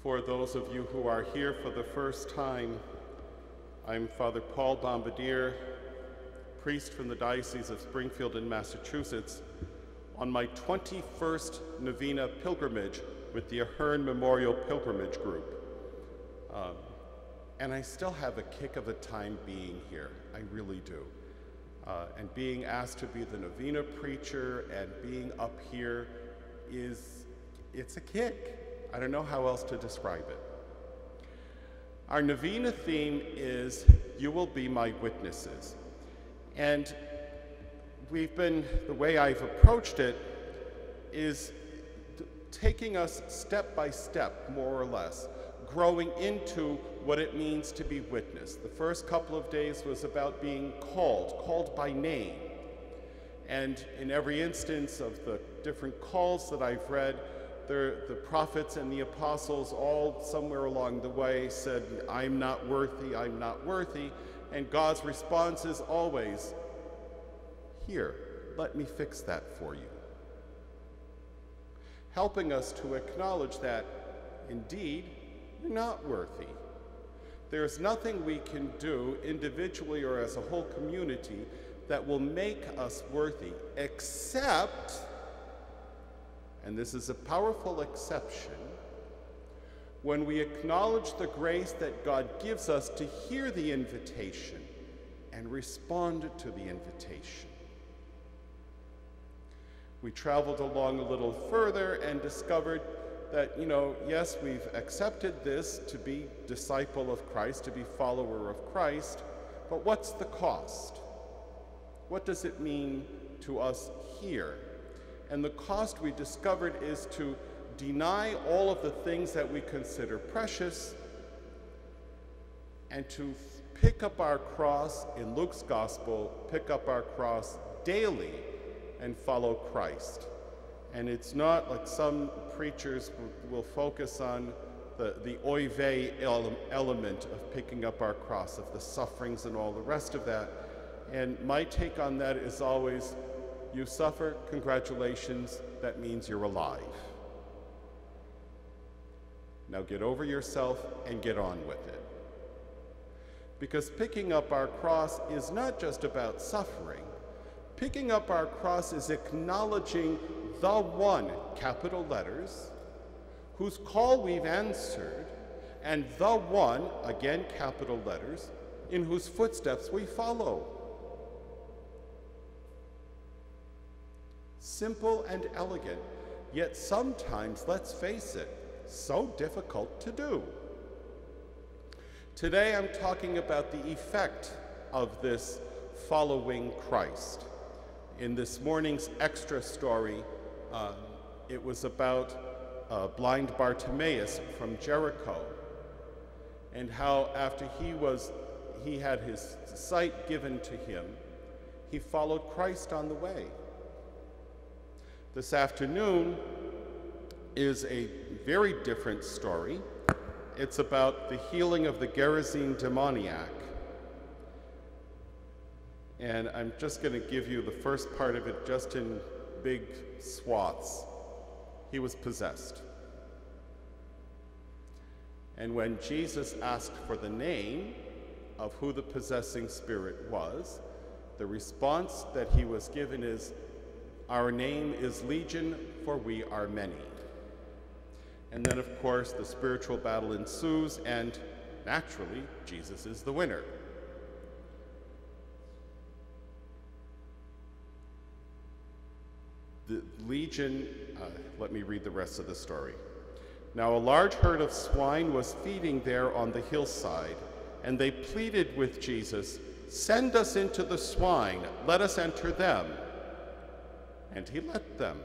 For those of you who are here for the first time, I'm Father Paul Bombardier, priest from the Diocese of Springfield in Massachusetts, on my 21st Novena pilgrimage with the Ahern Memorial Pilgrimage Group. And I still have a kick of a time being here, I really do. And being asked to be the novena preacher and being up here it's a kick. I don't know how else to describe it. Our novena theme is, "You will be my witnesses." And the way I've approached it is taking us step by step, more or less, growing into what it means to be witness. The first couple of days was about being called by name. And in every instance of the different calls that I've read, the prophets and the apostles all somewhere along the way said, "I'm not worthy, I'm not worthy." And God's response is always, "Here, let me fix that for you." Helping us to acknowledge that, indeed, we're not worthy. There's nothing we can do individually or as a whole community that will make us worthy, except, and this is a powerful exception, when we acknowledge the grace that God gives us to hear the invitation and respond to the invitation. We traveled along a little further and discovered that, yes, we've accepted this to be disciple of Christ, to be follower of Christ, but what's the cost? What does it mean to us here? And the cost, we discovered, is to deny all of the things that we consider precious and to pick up our cross in Luke's gospel, pick up our cross daily and follow Christ. And it's not like some preachers will focus on the oy vey element of picking up our cross, of the sufferings and all the rest of that. And my take on that is always, you suffer, congratulations, that means you're alive. Now get over yourself and get on with it. Because picking up our cross is not just about suffering. Picking up our cross is acknowledging the one, capital letters, whose call we've answered, and the one, again capital letters, in whose footsteps we follow. Simple and elegant, yet sometimes, let's face it, so difficult to do. Today I'm talking about the effect of this following Christ. In this morning's extra story, it was about blind Bartimaeus from Jericho, and how after he had his sight given to him, he followed Christ on the way. This afternoon is a very different story. It's about the healing of the Gerasene demoniac. And I'm just going to give you the first part of it just in big swaths. He was possessed. And when Jesus asked for the name of who the possessing spirit was, the response that he was given is, "Our name is Legion, for we are many." And then, of course, the spiritual battle ensues, and naturally, Jesus is the winner. The Legion, let me read the rest of the story. "Now a large herd of swine was feeding there on the hillside, and they pleaded with Jesus, 'Send us into the swine, let us enter them.' And he let them.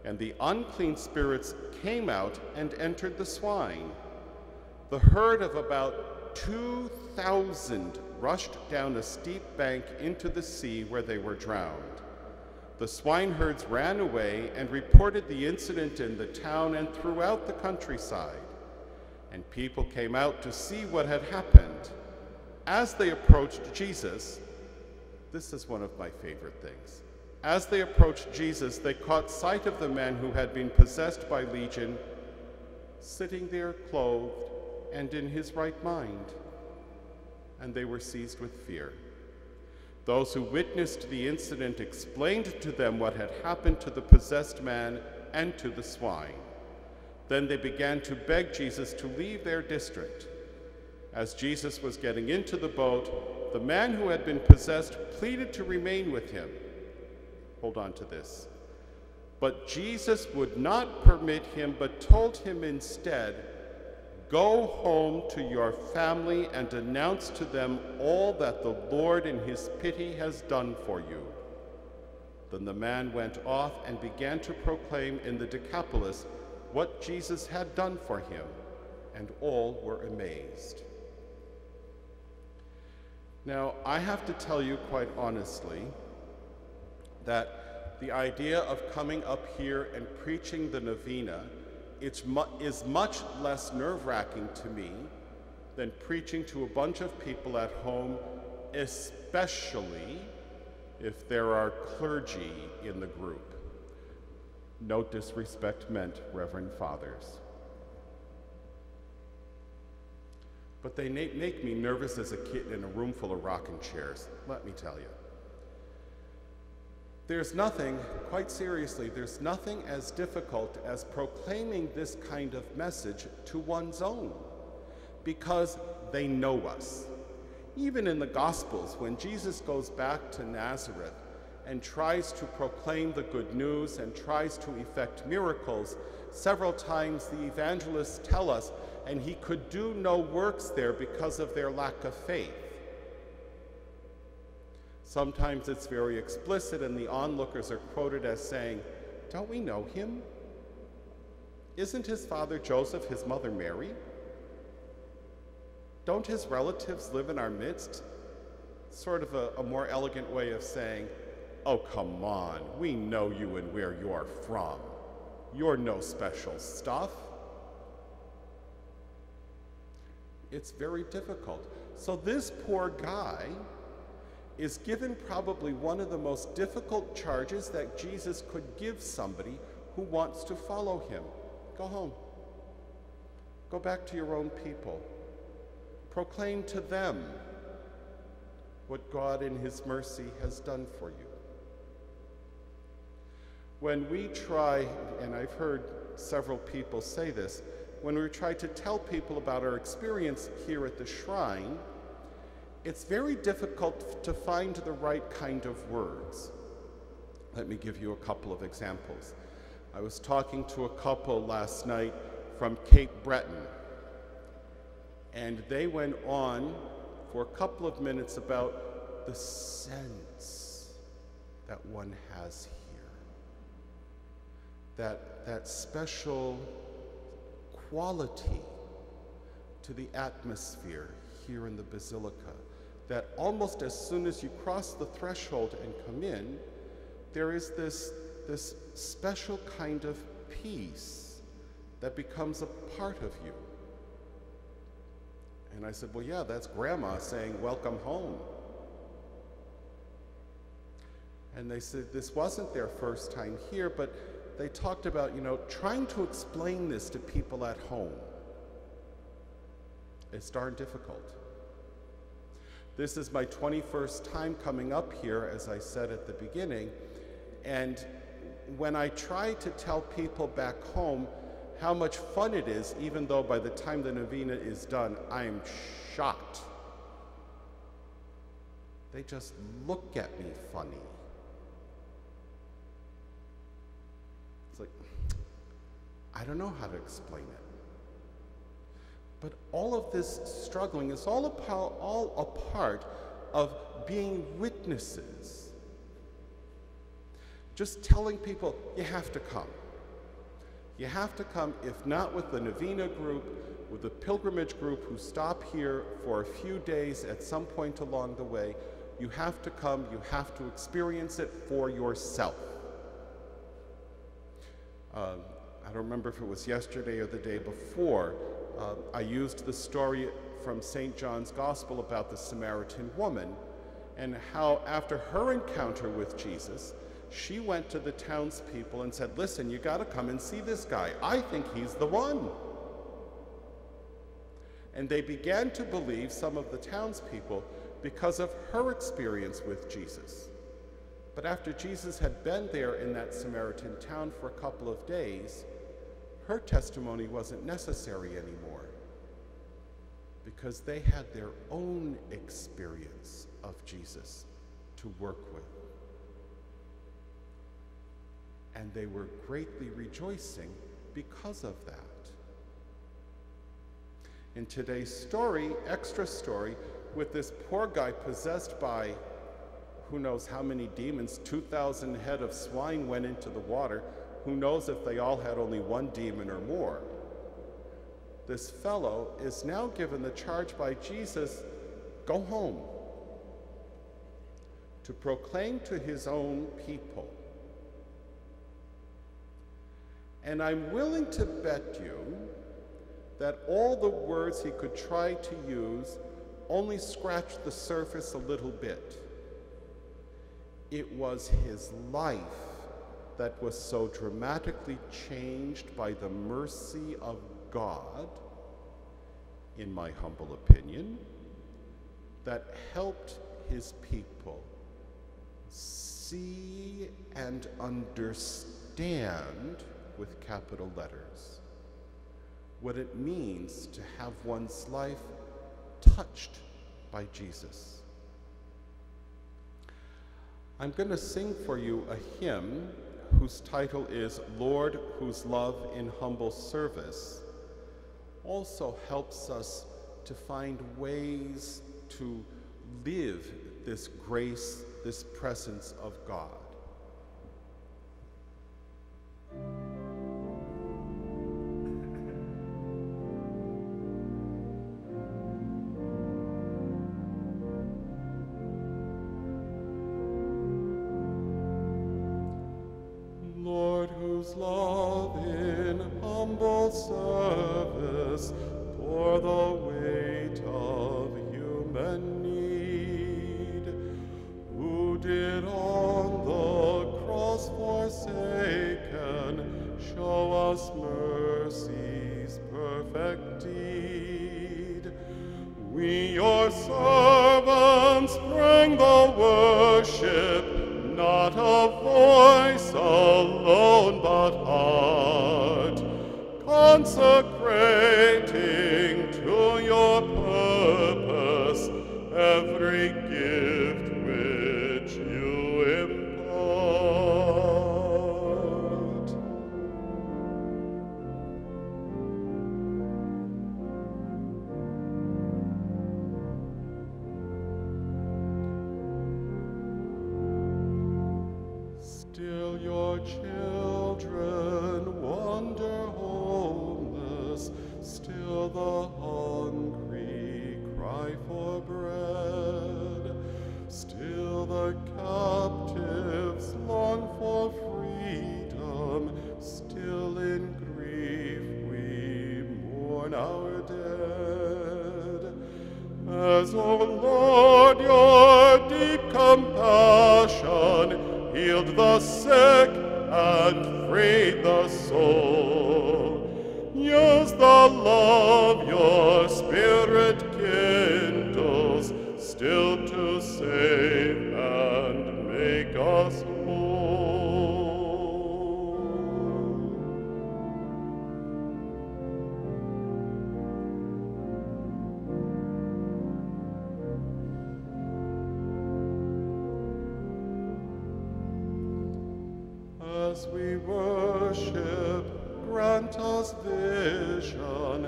And the unclean spirits came out and entered the swine. The herd of about 2,000 rushed down a steep bank into the sea, where they were drowned. The swineherds ran away and reported the incident in the town and throughout the countryside. And people came out to see what had happened. As they approached Jesus," this is one of my favorite things, "as they approached Jesus, they caught sight of the man who had been possessed by Legion, sitting there clothed and in his right mind. And they were seized with fear. Those who witnessed the incident explained to them what had happened to the possessed man and to the swine. Then they began to beg Jesus to leave their district. As Jesus was getting into the boat, the man who had been possessed pleaded to remain with him. Hold on to this. But Jesus would not permit him, but told him instead, "Go home to your family and announce to them all that the Lord in his pity has done for you." Then the man went off and began to proclaim in the Decapolis what Jesus had done for him, and all were amazed. Now, I have to tell you quite honestly that the idea of coming up here and preaching the novena is much less nerve-wracking to me than preaching to a bunch of people at home, especially if there are clergy in the group. No disrespect meant, Reverend Fathers. But they make me nervous as a kid in a room full of rocking chairs, let me tell you. There's nothing, quite seriously, there's nothing as difficult as proclaiming this kind of message to one's own, because they know us. Even in the Gospels, when Jesus goes back to Nazareth and tries to proclaim the good news and tries to effect miracles, several times the evangelists tell us, and he could do no works there because of their lack of faith. Sometimes it's very explicit, and the onlookers are quoted as saying, "Don't we know him? Isn't his father Joseph his mother Mary? Don't his relatives live in our midst?" Sort of a more elegant way of saying, "Oh, come on, we know you and where you're from. You're no special stuff." It's very difficult. So this poor guy is given probably one of the most difficult charges that Jesus could give somebody who wants to follow him. Go home. Go back to your own people. Proclaim to them what God in his mercy has done for you. When we try, and I've heard several people say this, when we try to tell people about our experience here at the shrine, it's very difficult to find the right kind of words. Let me give you a couple of examples. I was talking to a couple last night from Cape Breton, and they went on for a couple of minutes about the sense that one has here, that special quality to the atmosphere here in the Basilica, that almost as soon as you cross the threshold and come in, there is this special kind of peace that becomes a part of you. And I said, "Well, yeah, that's Grandma saying, 'Welcome home.'" And they said this wasn't their first time here, but they talked about, trying to explain this to people at home. It's darn difficult. This is my 21st time coming up here, as I said at the beginning, and when I try to tell people back home how much fun it is, even though by the time the novena is done, I am shocked. They just look at me funny. It's like, I don't know how to explain it. But all of this struggling is all a part of being witnesses. Just telling people, you have to come. You have to come, if not with the novena group, with the pilgrimage group who stop here for a few days at some point along the way. You have to come, you have to experience it for yourself. I don't remember if it was yesterday or the day before, I used the story from St. John's Gospel about the Samaritan woman and how after her encounter with Jesus, she went to the townspeople and said, "Listen, you got to come and see this guy. I think he's the one." And they began to believe, some of the townspeople, because of her experience with Jesus. But after Jesus had been there in that Samaritan town for a couple of days, her testimony wasn't necessary anymore, because they had their own experience of Jesus to work with. And they were greatly rejoicing because of that. In today's story, extra story, with this poor guy possessed by who knows how many demons, 2,000 head of swine went into the water. Who knows if they all had only one demon or more. This fellow is now given the charge by Jesus, go home, to proclaim to his own people. And I'm willing to bet you that all the words he could try to use only scratched the surface a little bit. It was his life that was so dramatically changed by the mercy of God, in my humble opinion, that helped his people see and understand, with capital letters, what it means to have one's life touched by Jesus. I'm going to sing for you a hymn whose title is Lord, Whose Love in Humble Service also helps us to find ways to live this grace, this presence of God. Lord, whose love in humble service bore the weight of human need, who did on the cross forsaken show us mercy's perfect deed. We, your servants, bring the worship, not a voice alone, but heart, consecrating to your purpose every gift which you impart. Still your children wander homeless, still the hungry cry for bread, still the captives long for freedom, still in grief we mourn our dead. As, O Lord, your deep compassion healed the sick and freed the soul, use the love your Spirit kindles still to save and make us whole. As we worship, grant us vision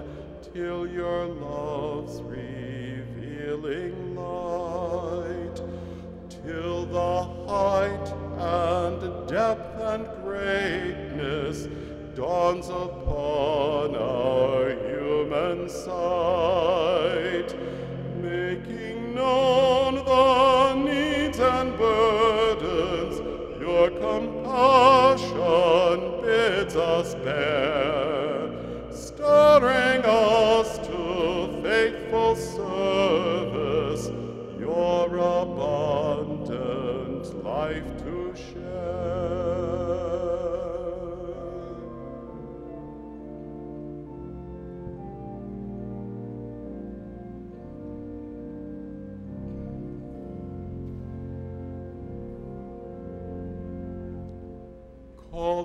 till your love's revealing light, till the height and depth and greatness dawns upon our human sight, making known the needs and burdens your compassion bids us bear, stirring us to faithful service, your abundant life to share.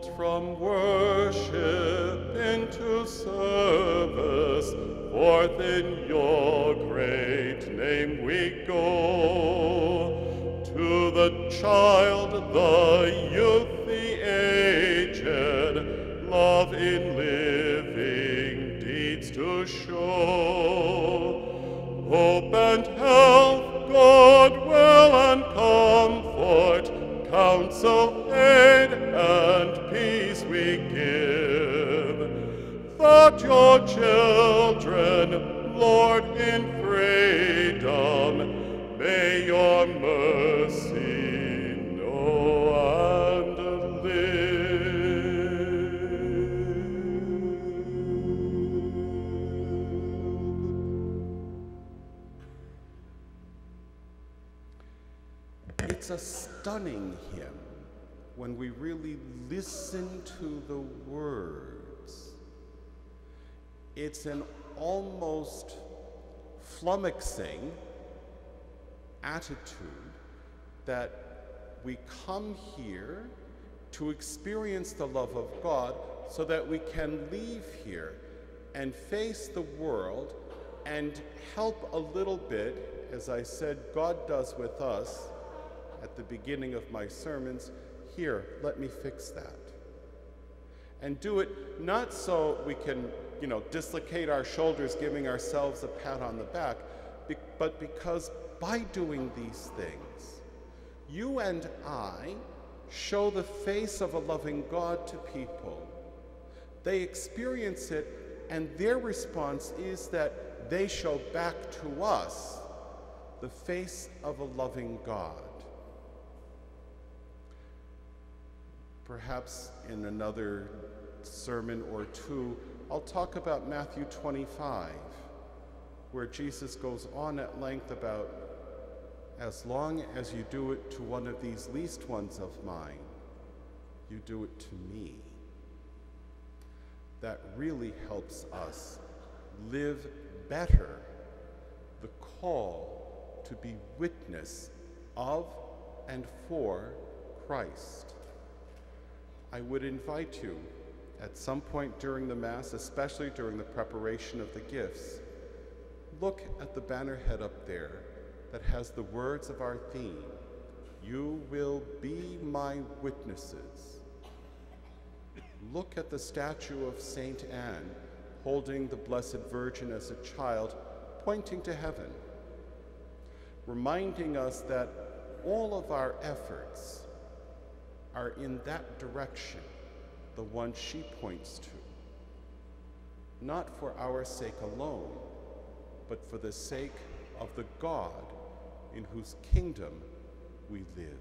halt from worship into service, forth in your great name we go. To the child, the youth, the aged, love in living deeds to show. Hope and health, goodwill and comfort, counsel, aid, and peace we give. That your children, Lord, in freedom, may your mercy know and live. It's a stunning hymn when we really listen to the words. It's an almost flummoxing attitude that we come here to experience the love of God so that we can leave here and face the world and help a little bit, as I said, God does with us at the beginning of my sermons. Here, let me fix that. And do it not so we can, dislocate our shoulders, giving ourselves a pat on the back, but because by doing these things, you and I show the face of a loving God to people. They experience it, and their response is that they show back to us the face of a loving God. Perhaps in another sermon or two, I'll talk about Matthew 25, where Jesus goes on at length about, as long as you do it to one of these least ones of mine, you do it to me. That really helps us live better the call to be witness of and for Christ. I would invite you at some point during the Mass, especially during the preparation of the gifts, look at the banner head up there that has the words of our theme, "You will be my witnesses." Look at the statue of Saint Anne holding the Blessed Virgin as a child, pointing to heaven, reminding us that all of our efforts are in that direction, the one she points to, not for our sake alone, but for the sake of the God in whose kingdom we live.